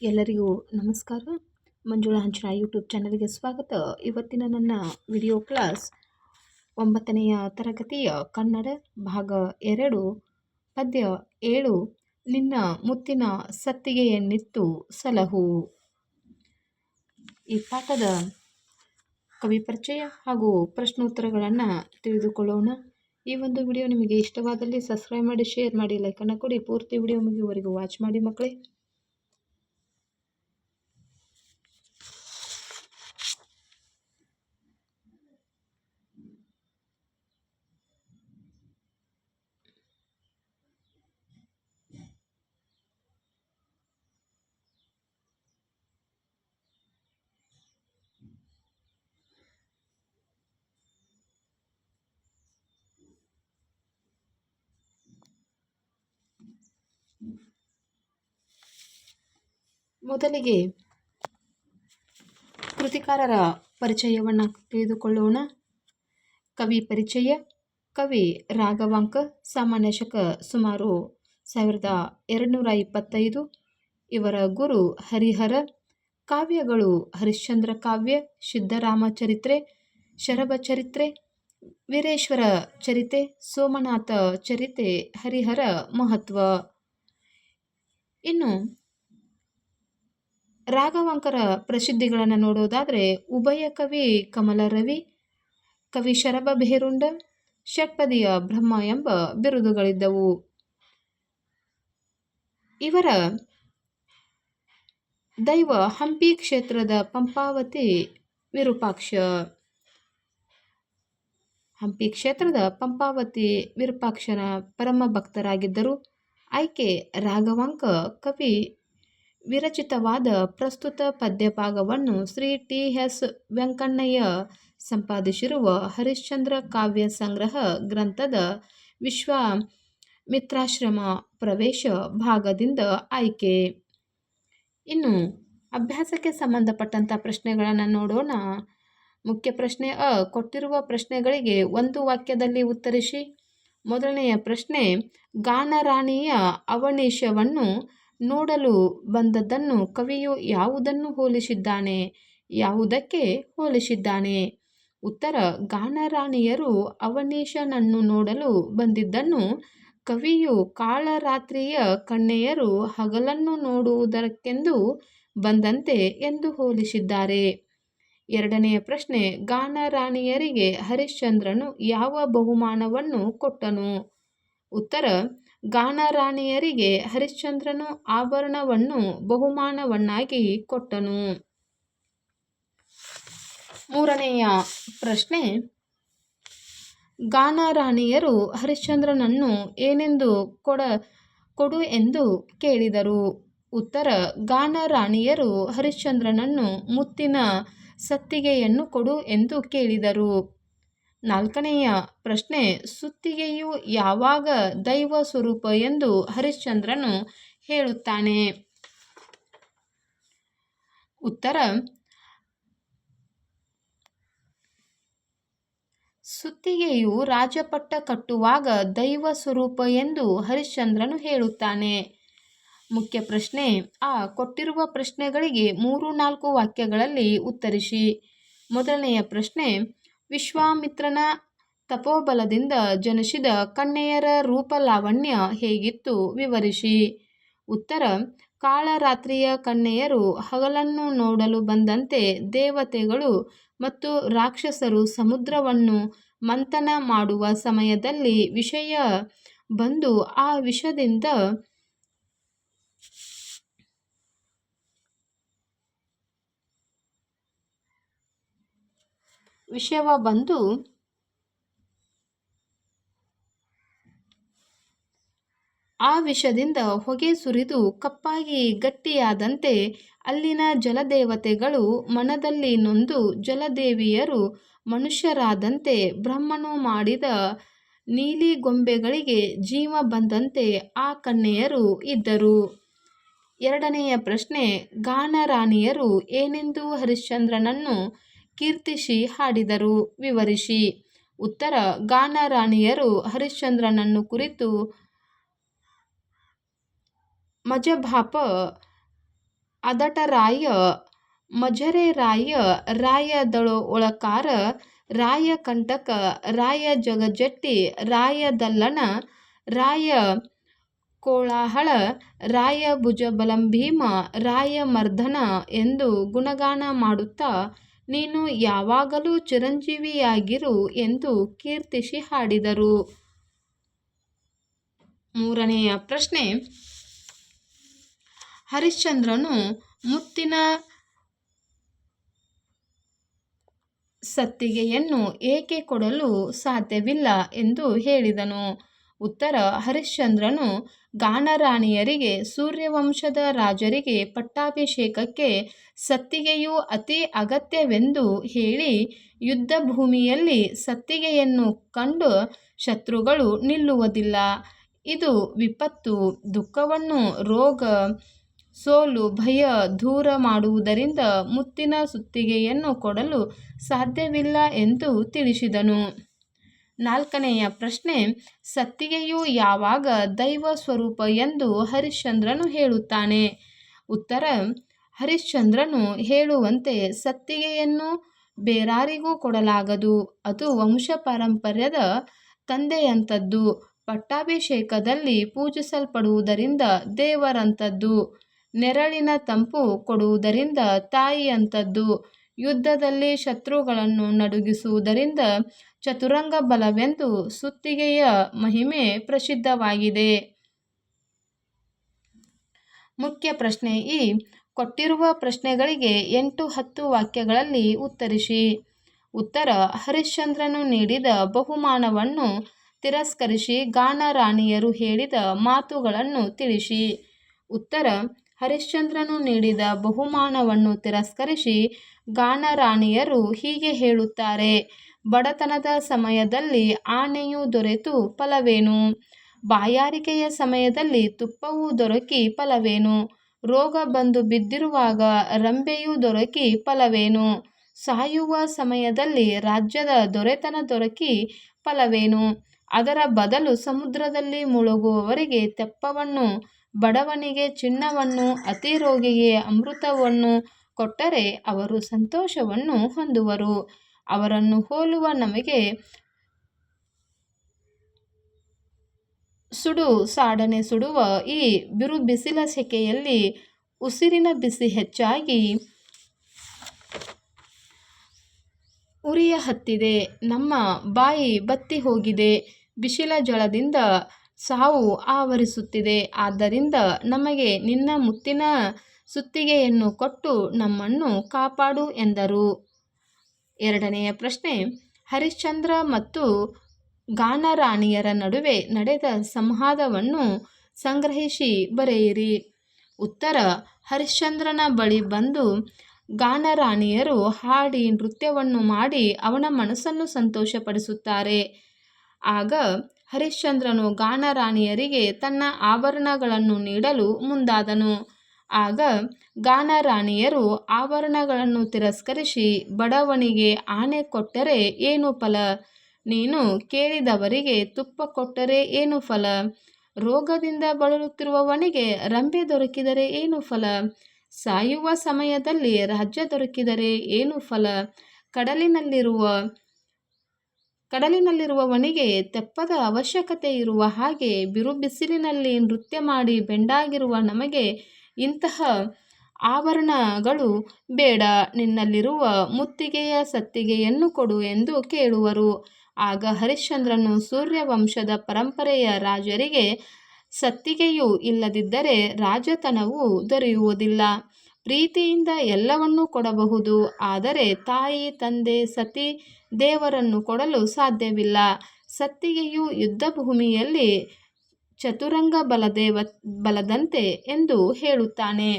ಎಲ್ಲರಿಗೂ ನಮಸ್ಕಾರ. ಮಂಜುಳಾ ಹಂಚನ ಯೂಟ್ಯೂಬ್ ಚಾನಲ್ಗೆ ಸ್ವಾಗತ. ಇವತ್ತಿನ ನನ್ನ ವಿಡಿಯೋ ಕ್ಲಾಸ್ 9ನೆಯ ತರಗತಿಯ ಕನ್ನಡ ಭಾಗ 2 ಪದ್ಯ 7 ನಿನ್ನ ಮುತ್ತಿನ ಸತ್ತಿಗೆಯನ್ನಿತ್ತು ಸಲಹು. ಈ ಪಾಠದ ಕವಿ ಪರಿಚಯ ಹಾಗೂ ಪ್ರಶ್ನೋತ್ತರಗಳನ್ನು ತಿಳಿದುಕೊಳ್ಳೋಣ. ಈ ಒಂದು ವಿಡಿಯೋ ನಿಮಗೆ ಇಷ್ಟವಾದಲ್ಲಿ ಸಬ್ಸ್ಕ್ರೈಬ್ ಮಾಡಿ, ಶೇರ್ ಮಾಡಿ, ಲೈಕನ್ನು ಕೊಡಿ. ಪೂರ್ತಿ ವಿಡಿಯೋ ಮುಗಿಯುವವರೆಗೂ ವಾಚ್ ಮಾಡಿ ಮಕ್ಕಳೇ. ಮೊದಲಿಗೆ ಕೃತಿಕಾರರ ಪರಿಚಯವನ್ನು ತಿಳಿದುಕೊಳ್ಳೋಣ. ಕವಿ ಪರಿಚಯ. ಕವಿ ರಾಘವಾಂಕ. ಸಾಮಾನ್ಯ ಶಕ ಸುಮಾರು 1225. ಇವರ ಗುರು ಹರಿಹರ. ಕಾವ್ಯಗಳು ಹರಿಶ್ಚಂದ್ರ ಕಾವ್ಯ, ಸಿದ್ಧರಾಮಚರಿತ್ರೆ, ಶರಭ ಚರಿತ್ರೆ, ವೀರೇಶ್ವರ ಚರಿತೆ, ಸೋಮನಾಥ ಚರಿತೆ, ಹರಿಹರ ಮಹತ್ವ. ಇನ್ನು ರಾಘವಾಂಕರ ಪ್ರಸಿದ್ಧಿಗಳನ್ನು ನೋಡೋದಾದರೆ ಉಭಯ ಕವಿ ಕಮಲ ರವಿ, ಕವಿ ಶರಭ ಬೇರುಂಡ, ಷಟ್ಪದಿಯ ಬ್ರಹ್ಮ ಎಂಬ ಬಿರುದುಗಳಿದ್ದವು. ಇವರ ದೈವ ಹಂಪಿ ಕ್ಷೇತ್ರದ ಪಂಪಾವತಿ ವಿರೂಪಾಕ್ಷ. ಹಂಪಿ ಕ್ಷೇತ್ರದ ಪಂಪಾವತಿ ವಿರೂಪಾಕ್ಷನ ಪರಮ ಭಕ್ತರಾಗಿದ್ದರು. ಆಯ್ಕೆ ರಾಘವಾಂಕ ಕವಿ ವಿರಚಿತವಾದ ಪ್ರಸ್ತುತ ಪದ್ಯಭಾಗವನ್ನು ಶ್ರೀ ಟಿ ಎಸ್ ವೆಂಕಣ್ಣಯ್ಯ ಸಂಪಾದಿಸಿರುವ ಹರಿಶ್ಚಂದ್ರ ಕಾವ್ಯ ಸಂಗ್ರಹ ಗ್ರಂಥದ ವಿಶ್ವಾಮಿತ್ರಾಶ್ರಮ ಪ್ರವೇಶ ಭಾಗದಿಂದ ಆಯ್ಕೆ. ಇನ್ನು ಅಭ್ಯಾಸಕ್ಕೆ ಸಂಬಂಧಪಟ್ಟಂಥ ಪ್ರಶ್ನೆಗಳನ್ನು ನೋಡೋಣ. ಮುಖ್ಯ ಪ್ರಶ್ನೆ ಅ. ಕೊಟ್ಟಿರುವ ಪ್ರಶ್ನೆಗಳಿಗೆ ಒಂದು ವಾಕ್ಯದಲ್ಲಿ ಉತ್ತರಿಸಿ. ಮೊದಲನೆಯ ಪ್ರಶ್ನೆ, ಗಾನರಾಣಿಯ ಅವನೀಶವನ್ನು ನೋಡಲು ಬಂದದ್ದನ್ನು ಕವಿಯು ಯಾವುದನ್ನು ಹೋಲಿಸಿದ್ದಾನೆ, ಯಾವುದಕ್ಕೆ ಹೋಲಿಸಿದ್ದಾನೆ? ಉತ್ತರ, ಗಾನರಾಣಿಯರು ಅವನೀಶನನ್ನು ನೋಡಲು ಬಂದಿದ್ದನ್ನು ಕವಿಯು ಕಾಳರಾತ್ರಿಯ ಕನ್ಯೆಯರು ಹಗಲನ್ನು ನೋಡುವುದಕ್ಕೆಂದು ಬಂದಂತೆ ಎಂದು ಹೋಲಿಸಿದ್ದಾರೆ. ಎರಡನೆಯ ಪ್ರಶ್ನೆ, ಗಾನರಾಣಿಯರಿಗೆ ಹರಿಶ್ಚಂದ್ರನು ಯಾವ ಬಹುಮಾನವನ್ನು ಕೊಟ್ಟನು? ಉತ್ತರ, ಗಾನರಾಣಿಯರಿಗೆ ಹರಿಶ್ಚಂದ್ರನು ಆಭರಣವನ್ನು ಬಹುಮಾನವನ್ನಾಗಿ ಕೊಟ್ಟನು. ಮೂರನೆಯ ಪ್ರಶ್ನೆ, ಗಾನರಾಣಿಯರು ಹರಿಶ್ಚಂದ್ರನನ್ನು ಏನೆಂದು ಕೊಡು ಎಂದು ಕೇಳಿದರು? ಉತ್ತರ, ಗಾನರಾಣಿಯರು ಹರಿಶ್ಚಂದ್ರನನ್ನು ಮುತ್ತಿನ ಸತ್ತಿಗೆಯನ್ನು ಕೊಡು ಎಂದು ಕೇಳಿದರು. ನಾಲ್ಕನೆಯ ಪ್ರಶ್ನೆ, ಸುತ್ತಿಗೆಯು ಯಾವಾಗ ದೈವ ಸ್ವರೂಪ ಎಂದು ಹರಿಶ್ಚಂದ್ರನು ಹೇಳುತ್ತಾನೆ? ಉತ್ತರ, ಸುತ್ತಿಗೆಯು ರಾಜಪಟ್ಟ ಕಟ್ಟುವಾಗ ದೈವ ಸ್ವರೂಪ ಎಂದು ಹರಿಶ್ಚಂದ್ರನು ಹೇಳುತ್ತಾನೆ. ಮುಖ್ಯ ಪ್ರಶ್ನೆ ಆ. ಕೊಟ್ಟಿರುವ ಪ್ರಶ್ನೆಗಳಿಗೆ 3-4 ವಾಕ್ಯಗಳಲ್ಲಿ ಉತ್ತರಿಸಿ. ಮೊದಲನೆಯ ಪ್ರಶ್ನೆ, ವಿಶ್ವಾಮಿತ್ರನ ತಪೋಬಲದಿಂದ ಜನಿಸಿದ ಕನ್ಯೆಯರ ರೂಪಲಾವಣ್ಯ ಹೇಗಿತ್ತು ವಿವರಿಸಿ. ಉತ್ತರ, ಕಾಳರಾತ್ರಿಯ ಕನ್ಯೆಯರು ಹಗಲನ್ನು ನೋಡಲು ಬಂದಂತೆ ದೇವತೆಗಳು ಮತ್ತು ರಾಕ್ಷಸರು ಸಮುದ್ರವನ್ನು ಮಂಥನ ಮಾಡುವ ಸಮಯದಲ್ಲಿ ವಿಷಯ ಬಂದು ಆ ವಿಷದಿಂದ ಹೊಗೆ ಸುರಿದು ಕಪ್ಪಾಗಿ ಗಟ್ಟಿಯಾದಂತೆ ಅಲ್ಲಿನ ಜಲದೇವತೆಗಳು ಮನದಲ್ಲಿ ನೊಂದು ಜಲದೇವಿಯರು ಮನುಷ್ಯರಾದಂತೆ ಬ್ರಹ್ಮನು ಮಾಡಿದ ನೀಲಿಗೊಂಬೆಗಳಿಗೆ ಜೀವ ಬಂದಂತೆ ಆ ಕನ್ಯೆಯರು ಇದ್ದರು. ಎರಡನೆಯ ಪ್ರಶ್ನೆ, ಗಾನರಾಣಿಯರು ಏನೆಂದು ಹರಿಶ್ಚಂದ್ರನನ್ನು ಕೀರ್ತಿಸಿ ಹಾಡಿದರು ವಿವರಿಸಿ. ಉತ್ತರ, ಗಾನರಾಣಿಯರು ಹರಿಶ್ಚಂದ್ರನನ್ನು ಕುರಿತು ಮಜಭಾಪ ಅದಟರಾಯ ಮಜರೆ ರಾಯ ಒಳಕಾರ ರಾಯ ಕಂಟಕ ರಾಯ ಜಗಜಟ್ಟಿ ರಾಯ ದಲ್ಲಣ ರಾಯ ಕೋಳಾಹಳ ರಾಯ ಭುಜಬಲಂಭೀಮ ರಾಯ ಮರ್ದನ ಎಂದು ಗುಣಗಾನ ಮಾಡುತ್ತಾ ನೀನು ಯಾವಾಗಲೂ ಚಿರಂಜೀವಿಯಾಗಿರು ಎಂದು ಕೀರ್ತಿಸಿ ಹಾಡಿದರು. ಮೂರನೆಯ ಪ್ರಶ್ನೆ, ಹರಿಶ್ಚಂದ್ರನು ಮುತ್ತಿನ ಸತ್ತಿಗೆಯನ್ನು ಏಕೆ ಕೊಡಲು ಸಾಧ್ಯವಿಲ್ಲ ಎಂದು ಹೇಳಿದನು? ಉತ್ತರ, ಹರಿಶ್ಚಂದ್ರನು ಗಾನರಾಣಿಯರಿಗೆ ಸೂರ್ಯವಂಶದ ರಾಜರಿಗೆ ಪಟ್ಟಾಭಿಷೇಕಕ್ಕೆ ಸತ್ತಿಗೆಯು ಅತಿ ಅಗತ್ಯವೆಂದು ಹೇಳಿ ಯುದ್ಧ ಭೂಮಿಯಲ್ಲಿ ಸತ್ತಿಗೆಯನ್ನು ಕಂಡು ಶತ್ರುಗಳು ನಿಲ್ಲುವುದಿಲ್ಲ. ಇದು ವಿಪತ್ತು, ದುಃಖವನ್ನು, ರೋಗ, ಸೋಲು, ಭಯ ದೂರ ಮಾಡುವುದರಿಂದ ಮುತ್ತಿನ ಸುತ್ತಿಗೆಯನ್ನು ಕೊಡಲು ಸಾಧ್ಯವಿಲ್ಲ ಎಂದು ತಿಳಿಸಿದನು. ನಾಲ್ಕನೆಯ ಪ್ರಶ್ನೆ, ಸತ್ತಿಗೆಯು ಯಾವಾಗ ದೈವ ಸ್ವರೂಪ ಎಂದು ಹರಿಶ್ಚಂದ್ರನು ಹೇಳುತ್ತಾನೆ? ಉತ್ತರ, ಹರಿಶ್ಚಂದ್ರನು ಹೇಳುವಂತೆ ಸತ್ತಿಗೆಯನ್ನು ಬೇರಾರಿಗೂ ಕೊಡಲಾಗದು. ಅದು ವಂಶ ಪಾರಂಪರ್ಯದ ತಂದೆಯಂಥದ್ದು, ಪಟ್ಟಾಭಿಷೇಕದಲ್ಲಿ ಪೂಜಿಸಲ್ಪಡುವುದರಿಂದ ದೇವರಂಥದ್ದು, ನೆರಳಿನ ತಂಪು ಕೊಡುವುದರಿಂದ ತಾಯಿಯಂಥದ್ದು, ಯುದ್ಧದಲ್ಲಿ ಶತ್ರುಗಳನ್ನು ನಡುಗಿಸುವುದರಿಂದ ಚತುರಂಗ ಬಲವೆಂದು ಸುತ್ತಿಗೆಯ ಮಹಿಮೆ ಪ್ರಸಿದ್ಧವಾಗಿದೆ. ಮುಖ್ಯ ಪ್ರಶ್ನೆ, ಈ ಕೊಟ್ಟಿರುವ ಪ್ರಶ್ನೆಗಳಿಗೆ 8-10 ವಾಕ್ಯಗಳಲ್ಲಿ ಉತ್ತರಿಸಿ. ಉತ್ತರ, ಹರಿಶ್ಚಂದ್ರನು ನೀಡಿದ ಬಹುಮಾನವನ್ನು ತಿರಸ್ಕರಿಸಿ ಗಾನರಾಣಿಯರು ಹೇಳಿದ ಮಾತುಗಳನ್ನು ತಿಳಿಸಿ. ಉತ್ತರ, ಹರಿಶ್ಚಂದ್ರನು ನೀಡಿದ ಬಹುಮಾನವನ್ನು ತಿರಸ್ಕರಿಸಿ ಗಾನರಾಣಿಯರು ಹೀಗೆ ಹೇಳುತ್ತಾರೆ: ಬಡತನದ ಸಮಯದಲ್ಲಿ ಆನೆಯು ದೊರೆತು ಫಲವೇನು? ಬಾಯಾರಿಕೆಯ ಸಮಯದಲ್ಲಿ ತುಪ್ಪವು ದೊರಕಿ ಫಲವೇನು? ರೋಗ ಬಂದು ಬಿದ್ದಿರುವಾಗ ರಂಬೆಯು ದೊರಕಿ ಫಲವೇನು? ಸಾಯುವ ಸಮಯದಲ್ಲಿ ರಾಜ್ಯದ ದೊರೆತನ ದೊರಕಿ ಫಲವೇನು? ಅದರ ಬದಲು ಸಮುದ್ರದಲ್ಲಿ ಮುಳುಗುವವರಿಗೆ ತೆಪ್ಪವನ್ನು, ಬಡವನಿಗೆ ಚಿನ್ನವನ್ನು, ಅತಿ ರೋಗಿಗೆ ಅಮೃತವನ್ನು ಕೊಟ್ಟರೆ ಅವರು ಸಂತೋಷವನ್ನು ಹೊಂದುವರು. ಅವರನ್ನು ಹೋಲುವ ನಮಗೆ ಸಾಡನೆ ಸುಡುವ ಈ ಬಿರುಬಿಸಿಲ ಸೆಕೆಯಲ್ಲಿ ಉಸಿರಿನ ಬಿಸಿ ಹೆಚ್ಚಾಗಿ ಉರಿಯ ಹತ್ತಿದೆ. ನಮ್ಮ ಬಾಯಿ ಬತ್ತಿ ಹೋಗಿದೆ. ಬಿಸಿಲ ಝಳದಿಂದ ಸಾವು ಆವರಿಸುತ್ತಿದೆ. ಆದ್ದರಿಂದ ನಮಗೆ ನಿನ್ನ ಮುತ್ತಿನ ಸುತ್ತಿಗೆಯನ್ನು ಕೊಟ್ಟು ನಮ್ಮನ್ನು ಕಾಪಾಡು ಎಂದರು. ಎರಡನೆಯ ಪ್ರಶ್ನೆ, ಹರಿಶ್ಚಂದ್ರ ಮತ್ತು ಗಾನರಾಣಿಯರ ನಡುವೆ ನಡೆದ ಸಂವಾದವನ್ನು ಸಂಗ್ರಹಿಸಿ ಬರೆಯಿರಿ. ಉತ್ತರ, ಹರಿಶ್ಚಂದ್ರನ ಬಳಿ ಬಂದು ಗಾನರಾಣಿಯರು ಹಾಡಿ ನೃತ್ಯವನ್ನು ಮಾಡಿ ಅವನ ಮನಸ್ಸನ್ನು ಸಂತೋಷಪಡಿಸುತ್ತಾರೆ. ಆಗ ಹರಿಶ್ಚಂದ್ರನು ಗಾನರಾಣಿಯರಿಗೆ ತನ್ನ ಆಭರಣಗಳನ್ನು ನೀಡಲು ಮುಂದಾದನು. ಆಗ ಗಾನರಾಣಿಯರು ಆಭರಣಗಳನ್ನು ತಿರಸ್ಕರಿಸಿ, ಬಡವನಿಗೆ ಆನೆ ಕೊಟ್ಟರೆ ಏನು ಫಲ? ನೀನು ಕೇಳಿದವರಿಗೆ ತುಪ್ಪ ಕೊಟ್ಟರೆ ಏನು ಫಲ? ರೋಗದಿಂದ ಬಳಲುತ್ತಿರುವವನಿಗೆ ರಂಬೆ ದೊರಕಿದರೆ ಏನು ಫಲ? ಸಾಯುವ ಸಮಯದಲ್ಲಿ ರಾಜ್ಯ ದೊರಕಿದರೆ ಏನು ಫಲ? ಕಡಲಿನಲ್ಲಿರುವವನಿಗೆ ತೆಪ್ಪದ ಅವಶ್ಯಕತೆ ಇರುವ ಹಾಗೆ ಬಿರುಬಿಸಿಲಿನಲ್ಲಿ ನೃತ್ಯ ಮಾಡಿ ಬೆಂಡಾಗಿರುವ ನಮಗೆ ಇಂತಹ ಆಭರಣಗಳು ಬೇಡ. ನಿನ್ನಲ್ಲಿರುವ ಮುತ್ತಿಗೆಯ ಸತ್ತಿಗೆಯನ್ನು ಕೊಡು ಎಂದು ಕೇಳುವರು. ಆಗ ಹರಿಶ್ಚಂದ್ರನು ಸೂರ್ಯವಂಶದ ಪರಂಪರೆಯ ರಾಜರಿಗೆ, ಸತ್ತಿಗೆಯು ಇಲ್ಲದಿದ್ದರೆ ರಾಜತನವು ದೊರೆಯುವುದಿಲ್ಲ. ಪ್ರೀತಿಯಿಂದ ಎಲ್ಲವನ್ನೂ ಕೊಡಬಹುದು, ಆದರೆ ತಾಯಿ, ತಂದೆ, ಸತಿ, ದೇವರನ್ನು ಕೊಡಲು ಸಾಧ್ಯವಿಲ್ಲ. ಸತ್ತಿಗೆಯು ಯುದ್ಧಭೂಮಿಯಲ್ಲಿ ಚತುರಂಗ ಬಲದಂತೆ ಎಂದು ಹೇಳುತ್ತಾನೆ.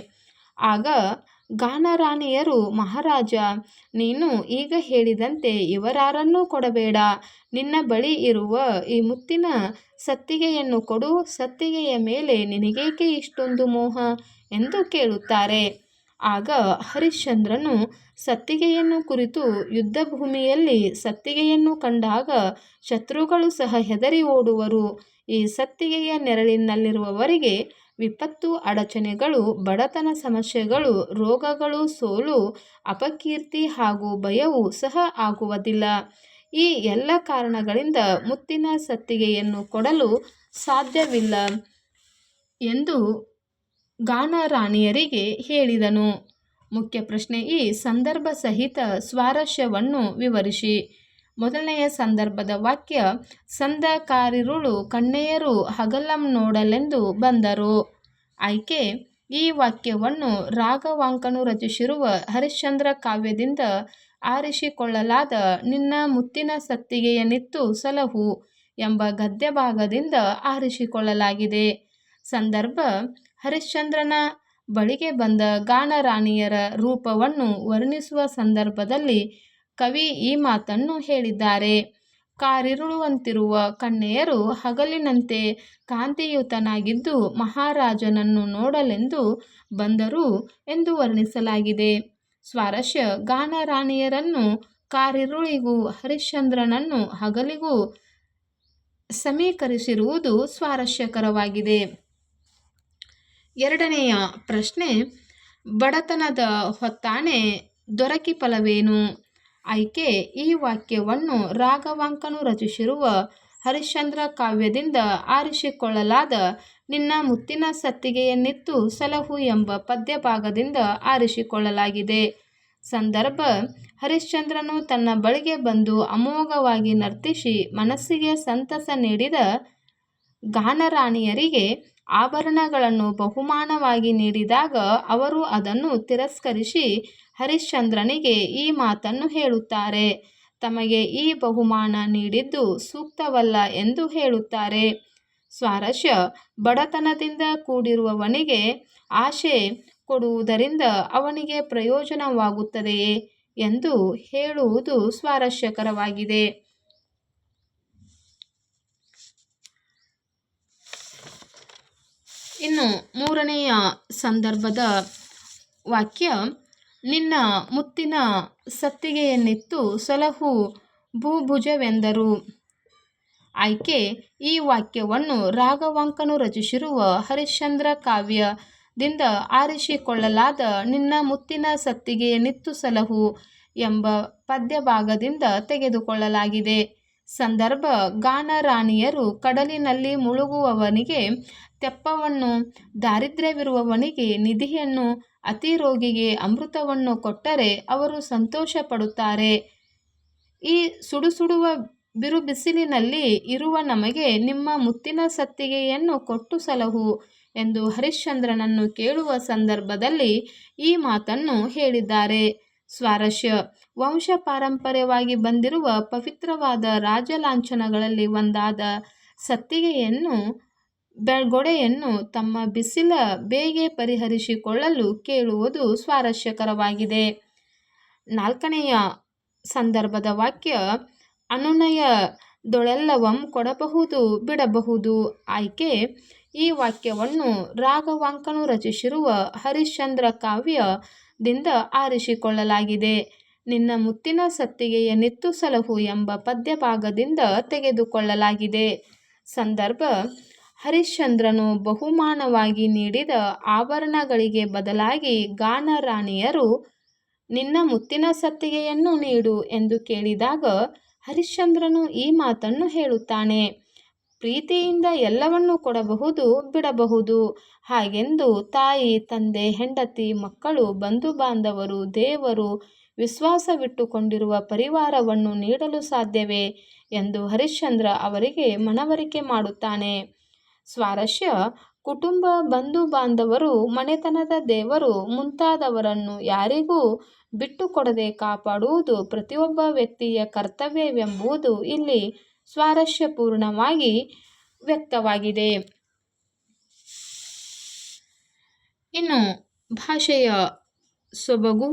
ಆಗ ಗಾನರಾಣಿಯರು, ಮಹಾರಾಜ, ನೀನು ಈಗ ಹೇಳಿದಂತೆ ಇವರಾರನ್ನೂ ಕೊಡಬೇಡ. ನಿನ್ನ ಬಳಿ ಇರುವ ಈ ಮುತ್ತಿನ ಸತ್ತಿಗೆಯನ್ನು ಕೊಡು. ಸತ್ತಿಗೆಯ ಮೇಲೆ ನಿನಗೇಕೆ ಇಷ್ಟೊಂದು ಮೋಹ ಎಂದು ಕೇಳುತ್ತಾರೆ. ಆಗ ಹರಿಶ್ಚಂದ್ರನು ಸತ್ತಿಗೆಯನ್ನು ಕುರಿತು, ಯುದ್ಧಭೂಮಿಯಲ್ಲಿ ಸತ್ತಿಗೆಯನ್ನು ಕಂಡಾಗ ಶತ್ರುಗಳು ಸಹ ಹೆದರಿ ಓಡುವರು. ಈ ಸತ್ತಿಗೆಯ ನೆರಳಿನಲ್ಲಿರುವವರಿಗೆ ವಿಪತ್ತು, ಅಡಚಣೆಗಳು, ಬಡತನ ಸಮಸ್ಯೆಗಳು, ರೋಗಗಳು, ಸೋಲು, ಅಪಕೀರ್ತಿ ಹಾಗೂ ಭಯವೂ ಸಹ ಆಗುವುದಿಲ್ಲ. ಈ ಎಲ್ಲ ಕಾರಣಗಳಿಂದ ಮುತ್ತಿನ ಸತ್ತಿಗೆಯನ್ನು ಕೊಡಲು ಸಾಧ್ಯವಿಲ್ಲ ಎಂದು ಗಾನರಾಣಿಯರಿಗೆ ಹೇಳಿದನು. ಮುಖ್ಯ ಪ್ರಶ್ನೆ: ಈ ಸಂದರ್ಭ ಸಹಿತ ಸ್ವಾರಸ್ಯವನ್ನು ವಿವರಿಸಿ. ಮೊದಲನೆಯ ಸಂದರ್ಭದ ವಾಕ್ಯ: ಸಂದ ಕಾರಿರುಳು ಕಣ್ಣೆಯರು ಹಗಲಂ ನೋಡಲೆಂದು ಬಂದರು. ಆಯ್ಕೆ: ಈ ವಾಕ್ಯವನ್ನು ರಾಘವಾಂಕನು ರಚಿಸಿರುವ ಹರಿಶ್ಚಂದ್ರ ಕಾವ್ಯದಿಂದ ಆರಿಸಿಕೊಳ್ಳಲಾದ ನಿನ್ನ ಮುತ್ತಿನ ಸತ್ತಿಗೆಯನ್ನಿತ್ತು ಸಲಹು ಎಂಬ ಗದ್ಯಭಾಗದಿಂದ ಆರಿಸಿಕೊಳ್ಳಲಾಗಿದೆ. ಸಂದರ್ಭ: ಹರಿಶ್ಚಂದ್ರನ ಬಳಿಗೆ ಬಂದ ಗಾನರಾಣಿಯರ ರೂಪವನ್ನು ವರ್ಣಿಸುವ ಸಂದರ್ಭದಲ್ಲಿ ಕವಿ ಈ ಮಾತನ್ನು ಹೇಳಿದ್ದಾರೆ. ಕಾರಿರುಳುವಂತಿರುವ ಕನ್ಯೆಯರು ಹಗಲಿನಂತೆ ಕಾಂತಿಯುತನಾಗಿದ್ದು ಮಹಾರಾಜನನ್ನು ನೋಡಲೆಂದು ಬಂದರು ಎಂದು ವರ್ಣಿಸಲಾಗಿದೆ. ಸ್ವಾರಸ್ಯ: ಗಾನರಾಣಿಯರನ್ನು ಕಾರಿರುಳಿಗೂ ಹರಿಶ್ಚಂದ್ರನನ್ನು ಹಗಲಿಗೂ ಸಮೀಕರಿಸಿರುವುದು ಸ್ವಾರಸ್ಯಕರವಾಗಿದೆ. ಎರಡನೆಯ ಪ್ರಶ್ನೆ: ಬಡತನದ ಹೊತ್ತಾನೆ ದೊರಕಿ ಫಲವೇನು? ಆಯ್ಕೆ: ಈ ವಾಕ್ಯವನ್ನು ರಾಘವಾಂಕನು ರಚಿಸಿರುವ ಹರಿಶ್ಚಂದ್ರ ಕಾವ್ಯದಿಂದ ಆರಿಸಿಕೊಳ್ಳಲಾದ ನಿನ್ನ ಮುತ್ತಿನ ಸತ್ತಿಗೆಯನ್ನಿತ್ತು ಸಲಹು ಎಂಬ ಪದ್ಯಭಾಗದಿಂದ ಆರಿಸಿಕೊಳ್ಳಲಾಗಿದೆ. ಸಂದರ್ಭ: ಹರಿಶ್ಚಂದ್ರನು ತನ್ನ ಬಳಿಗೆ ಬಂದು ಅಮೋಘವಾಗಿ ನರ್ತಿಸಿ ಮನಸ್ಸಿಗೆ ಸಂತಸ ನೀಡಿದ ಗಾನರಾಣಿಯರಿಗೆ ಆಭರಣಗಳನ್ನು ಬಹುಮಾನವಾಗಿ ನೀಡಿದಾಗ ಅವರು ಅದನ್ನು ತಿರಸ್ಕರಿಸಿ ಹರಿಶ್ಚಂದ್ರನಿಗೆ ಈ ಮಾತನ್ನು ಹೇಳುತ್ತಾರೆ. ತಮಗೆ ಈ ಬಹುಮಾನ ನೀಡಿದ್ದು ಸೂಕ್ತವಲ್ಲ ಎಂದು ಹೇಳುತ್ತಾರೆ. ಸ್ವಾರಸ್ಯ: ಬಡತನದಿಂದ ಕೂಡಿರುವವನಿಗೆ ಆಶೆ ಕೊಡುವುದರಿಂದ ಅವನಿಗೆ ಪ್ರಯೋಜನವಾಗುತ್ತದೆಯೇ ಎಂದು ಹೇಳುವುದು ಸ್ವಾರಸ್ಯಕರವಾಗಿದೆ. ಇನ್ನು ಮೂರನೆಯ ಸಂದರ್ಭದ ವಾಕ್ಯ: ನಿನ್ನ ಮುತ್ತಿನ ಸತ್ತಿಗೆಯನ್ನಿತ್ತು ಸಲಹು ಭೂಭುಜವೆಂದರು. ಆಯ್ಕೆ: ಈ ವಾಕ್ಯವನ್ನು ರಾಘವಾಂಕನು ರಚಿಸಿರುವ ಹರಿಶ್ಚಂದ್ರ ಕಾವ್ಯದಿಂದ ಆರಿಸಿಕೊಳ್ಳಲಾದ ನಿನ್ನ ಮುತ್ತಿನ ಸತ್ತಿಗೆಯನ್ನಿತ್ತು ಸಲಹು ಎಂಬ ಪದ್ಯಭಾಗದಿಂದ ತೆಗೆದುಕೊಳ್ಳಲಾಗಿದೆ. ಸಂದರ್ಭ: ಗಾನರಾಣಿಯರು ಕಡಲಿನಲ್ಲಿ ಮುಳುಗುವವನಿಗೆ ತೆಪ್ಪವನ್ನು, ದಾರಿದ್ರ್ಯವಿರುವವನಿಗೆ ನಿಧಿಯನ್ನು, ಅತಿ ರೋಗಿಗೆ ಅಮೃತವನ್ನು ಕೊಟ್ಟರೆ ಅವರು ಸಂತೋಷ ಪಡುತ್ತಾರೆ. ಈ ಸುಡುವ ಬಿರುಬಿಸಿಲಿನಲ್ಲಿ ಇರುವ ನಮಗೆ ನಿಮ್ಮ ಮುತ್ತಿನ ಸತ್ತಿಗೆಯನ್ನು ಕೊಟ್ಟು ಸಲಹು ಎಂದು ಹರಿಶ್ಚಂದ್ರನನ್ನು ಕೇಳುವ ಸಂದರ್ಭದಲ್ಲಿ ಈ ಮಾತನ್ನು ಹೇಳಿದ್ದಾರೆ. ಸ್ವಾರಸ್ಯ: ವಂಶ ಪಾರಂಪರ್ಯವಾಗಿ ಬಂದಿರುವ ಪವಿತ್ರವಾದ ರಾಜಲಾಂಛನಗಳಲ್ಲಿ ಒಂದಾದ ಸತ್ತಿಗೆಯನ್ನು ಗೊಡೆಯನ್ನು ತಮ್ಮ ಬಿಸಿಲ ಬೇಗೆ ಪರಿಹರಿಸಿಕೊಳ್ಳಲು ಕೇಳುವುದು ಸ್ವಾರಸ್ಯಕರವಾಗಿದೆ. ನಾಲ್ಕನೆಯ ಸಂದರ್ಭದ ವಾಕ್ಯ: ಅನುನಯದೊಳೆಲ್ಲವಂ ಕೊಡಬಹುದು ಬಿಡಬಹುದು. ಆಯ್ಕೆ: ಈ ವಾಕ್ಯವನ್ನು ರಾಘವಾಂಕನು ರಚಿಸಿರುವ ಹರಿಶ್ಚಂದ್ರ ಕಾವ್ಯದಿಂದ ಆರಿಸಿಕೊಳ್ಳಲಾಗಿದೆ. ನಿನ್ನ ಮುತ್ತಿನ ಸತ್ತಿಗೆಯನ್ನಿತ್ತು ಸಲಹು ಎಂಬ ಪದ್ಯಭಾಗದಿಂದ ತೆಗೆದುಕೊಳ್ಳಲಾಗಿದೆ. ಸಂದರ್ಭ: ಹರಿಶ್ಚಂದ್ರನು ಬಹುಮಾನವಾಗಿ ನೀಡಿದ ಆಭರಣಗಳಿಗೆ ಬದಲಾಗಿ ಗಾನರಾಣಿಯರು ನಿನ್ನ ಮುತ್ತಿನ ಸತ್ತಿಗೆಯನ್ನು ನೀಡು ಎಂದು ಕೇಳಿದಾಗ ಹರಿಶ್ಚಂದ್ರನು ಈ ಮಾತನ್ನು ಹೇಳುತ್ತಾನೆ. ಪ್ರೀತಿಯಿಂದ ಎಲ್ಲವನ್ನೂ ಕೊಡಬಹುದು ಬಿಡಬಹುದು. ಹಾಗೆಂದು ತಾಯಿ, ತಂದೆ, ಹೆಂಡತಿ, ಮಕ್ಕಳು, ಬಂಧು ಬಾಂಧವರು, ದೇವರು, ವಿಶ್ವಾಸವಿಟ್ಟುಕೊಂಡಿರುವ ಪರಿವಾರವನ್ನು ನೀಡಲು ಸಾಧ್ಯವೇ ಎಂದು ಹರಿಶ್ಚಂದ್ರ ಅವರಿಗೆ ಮನವರಿಕೆ ಮಾಡುತ್ತಾನೆ. ಸ್ವಾರಸ್ಯ: ಕುಟುಂಬ, ಬಂಧು ಬಾಂಧವರು, ಮನೆತನದ ದೇವರು ಮುಂತಾದವರನ್ನು ಯಾರಿಗೂ ಬಿಟ್ಟುಕೊಡದೆ ಕಾಪಾಡುವುದು ಪ್ರತಿಯೊಬ್ಬ ವ್ಯಕ್ತಿಯ ಕರ್ತವ್ಯವೆಂಬುದು ಇಲ್ಲಿ ಸ್ವಾರಸ್ಯಪೂರ್ಣವಾಗಿ ವ್ಯಕ್ತವಾಗಿದೆ. ಇನ್ನು ಭಾಷೆಯ ಸೊಬಗು.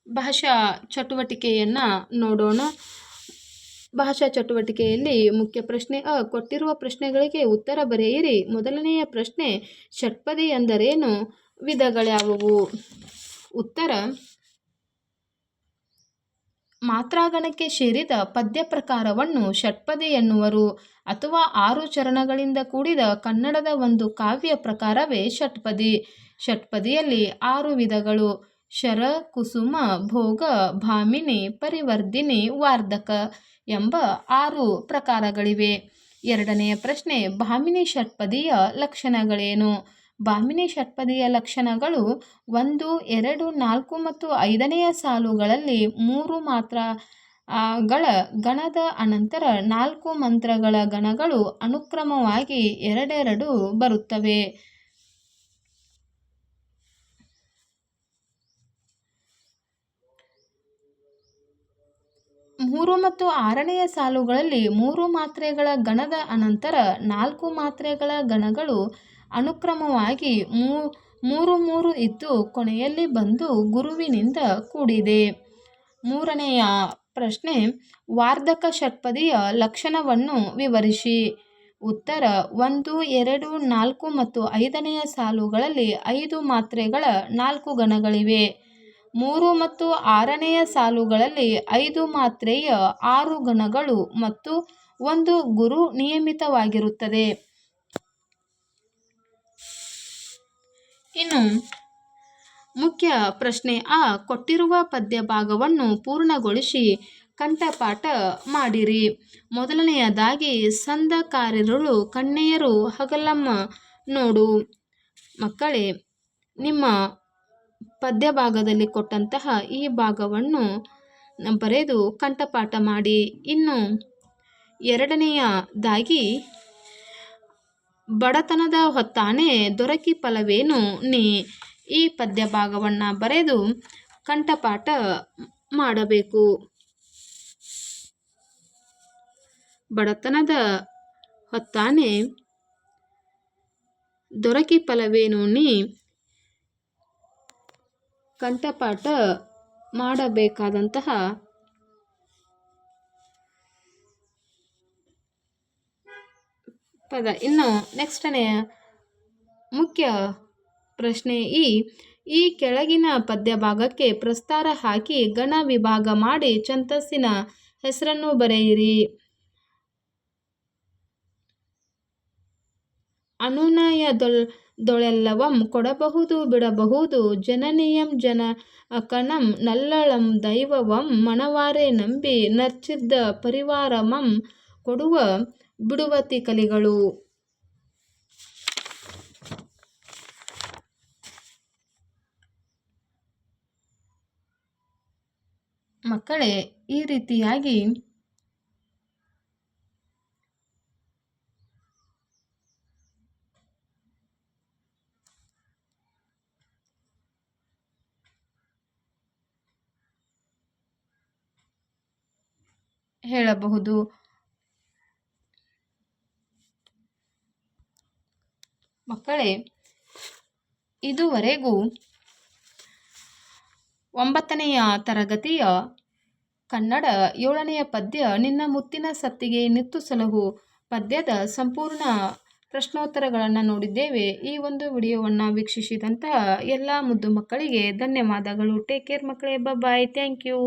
ಭಾಷಾ ಚಟುವಟಿಕೆಯನ್ನು ನೋಡೋಣ. ಭಾಷಾ ಚಟುವಟಿಕೆಯಲ್ಲಿ ಮುಖ್ಯ ಪ್ರಶ್ನೆ ಅ. ಕೊಟ್ಟಿರುವ ಪ್ರಶ್ನೆಗಳಿಗೆ ಉತ್ತರ ಬರೆಯಿರಿ. ಮೊದಲನೆಯ ಪ್ರಶ್ನೆ: ಷಟ್ಪದಿ ಎಂದರೇನು? ವಿಧಗಳ್ಯಾವುವು? ಉತ್ತರ: ಮಾತ್ರಾಗಣಕ್ಕೆ ಸೇರಿದ ಪದ್ಯ ಪ್ರಕಾರವನ್ನು ಷಟ್ಪದಿ ಎನ್ನುವರು ಅಥವಾ 6 ಚರಣಗಳಿಂದ ಕೂಡಿದ ಕನ್ನಡದ ಒಂದು ಕಾವ್ಯ ಪ್ರಕಾರವೇ ಷಟ್ಪದಿ. ಷಟ್ಪದಿಯಲ್ಲಿ 6 ವಿಧಗಳು ಶರ, ಕುಸುಮ, ಭೋಗ, ಭಾಮಿನಿ, ಪರಿವರ್ಧಿನಿ, ವಾರ್ಧಕ ಎಂಬ 6 ಪ್ರಕಾರಗಳಿವೆ. ಎರಡನೆಯ ಪ್ರಶ್ನೆ, ಭಾಮಿನಿ ಷಟ್ಪದಿಯ ಲಕ್ಷಣಗಳೇನು? ಭಾಮಿನಿ ಷಟ್ಪದಿಯ ಲಕ್ಷಣಗಳು 1, 2, 4 ಮತ್ತು 5ನೆಯ ಸಾಲುಗಳಲ್ಲಿ 3 ಮಾತ್ರೆಗಳ ಗಣದ ಅನಂತರ 4 ಮಂತ್ರಗಳ ಗಣಗಳು ಅನುಕ್ರಮವಾಗಿ ಎರಡೆರಡು ಬರುತ್ತವೆ. 3 ಮತ್ತು 6ನೆಯ ಸಾಲುಗಳಲ್ಲಿ 3 ಮಾತ್ರೆಗಳ ಗಣದ ಅನಂತರ 4 ಮಾತ್ರೆಗಳ ಗಣಗಳು ಅನುಕ್ರಮವಾಗಿ 3 ಇದ್ದು ಕೊನೆಯಲ್ಲಿ ಬಂದು ಗುರುವಿನಿಂದ ಕೂಡಿದೆ. ಮೂರನೆಯ ಪ್ರಶ್ನೆ, ವಾರ್ಧಕ ಷಟ್ಪದಿಯ ಲಕ್ಷಣವನ್ನು ವಿವರಿಸಿ. ಉತ್ತರ: 1, 2, 4 ಮತ್ತು 5ನೆಯ ಸಾಲುಗಳಲ್ಲಿ 5 ಮಾತ್ರೆಗಳ 4 ಗಣಗಳಿವೆ. 3 ಮತ್ತು 6ನೆಯ ಸಾಲುಗಳಲ್ಲಿ 5 ಮಾತ್ರೆಯ 6 ಗಣಗಳು ಮತ್ತು 1 ಗುರು ನಿಯಮಿತವಾಗಿರುತ್ತದೆ. ಇನ್ನು ಮುಖ್ಯ ಪ್ರಶ್ನೆ ಆ ಕೊಟ್ಟಿರುವ ಪದ್ಯ ಭಾಗವನ್ನು ಪೂರ್ಣಗೊಳಿಸಿ ಕಂಠಪಾಠ ಮಾಡಿರಿ. ಮೊದಲನೆಯದಾಗಿ, ಸಂದಕಾರಿರುಳು ಕನ್ನೆಯರು ಹಗಲಮ್ಮ ನೋಡು. ಮಕ್ಕಳೇ, ನಿಮ್ಮ ಪದ್ಯ ಭಾಗದಲ್ಲಿ ಕೊಟ್ಟಂತಹ ಈ ಭಾಗವನ್ನು ಬರೆದು ಕಂಠಪಾಠ ಮಾಡಿ. ಇನ್ನು ಎರಡನೆಯದಾಗಿ, ಬಡತನದ ಹೊತ್ತಾನೆ ದೊರಕಿ ಫಲವೇನು ನೀ, ಈ ಪದ್ಯ ಭಾಗವನ್ನು ಬರೆದು ಕಂಠಪಾಠ ಮಾಡಬೇಕು. ಬಡತನದ ಹೊತ್ತಾನೆ ದೊರಕಿ ಫಲವೇನು ನೀ ಕಂಠಪಾಠ ಮಾಡಬೇಕಾದಂತಹ ಪದ. ಇನ್ನು ನೆಕ್ಸ್ಟನೆಯ ಮುಖ್ಯ ಪ್ರಶ್ನೆ, ಈ ಕೆಳಗಿನ ಪದ್ಯ ಭಾಗಕ್ಕೆ ಪ್ರಸ್ತಾರ ಹಾಕಿ ಗಣ ವಿಭಾಗ ಮಾಡಿ ಛಂದಸ್ಸಿನ ಹೆಸರನ್ನು ಬರೆಯಿರಿ. ಅನುನಯದೊಳೆಲ್ಲವಂ ಕೊಡಬಹುದು ಬಿಡಬಹುದು, ಜನನಿಯಂ ಜನಕನಂ ನಲ್ಲಳಂ ದೈವವಂ ಮನವಾರೆ ನಂಬಿ ನರ್ಚಿದ್ದ ಪರಿವಾರಮಂ ಕೊಡುವ ಬಿಡುವತಿ ಕಲಿಗಳು. ಮಕ್ಕಳೇ, ಈ ರೀತಿಯಾಗಿ ಹೇಳಬಹುದು. ಮಕ್ಕಳೇ, ಇದುವರೆಗೂ 9ನೆಯ ತರಗತಿಯ ಕನ್ನಡ 7ನೆಯ ಪದ್ಯ ನಿನ್ನ ಮುತ್ತಿನ ಸತ್ತಿಗೆ ನಿತ್ತು ಸಲಹು ಪದ್ಯದ ಸಂಪೂರ್ಣ ಪ್ರಶ್ನೋತ್ತರಗಳನ್ನು ನೋಡಿದ್ದೇವೆ. ಈ ಒಂದು ವಿಡಿಯೋವನ್ನು ವೀಕ್ಷಿಸಿದಂತಹ ಎಲ್ಲ ಮುದ್ದು ಮಕ್ಕಳಿಗೆ ಧನ್ಯವಾದಗಳು. ಟೇಕ್ ಕೇರ್ ಮಕ್ಕಳೇ. ಬಾಯ್. Thank you.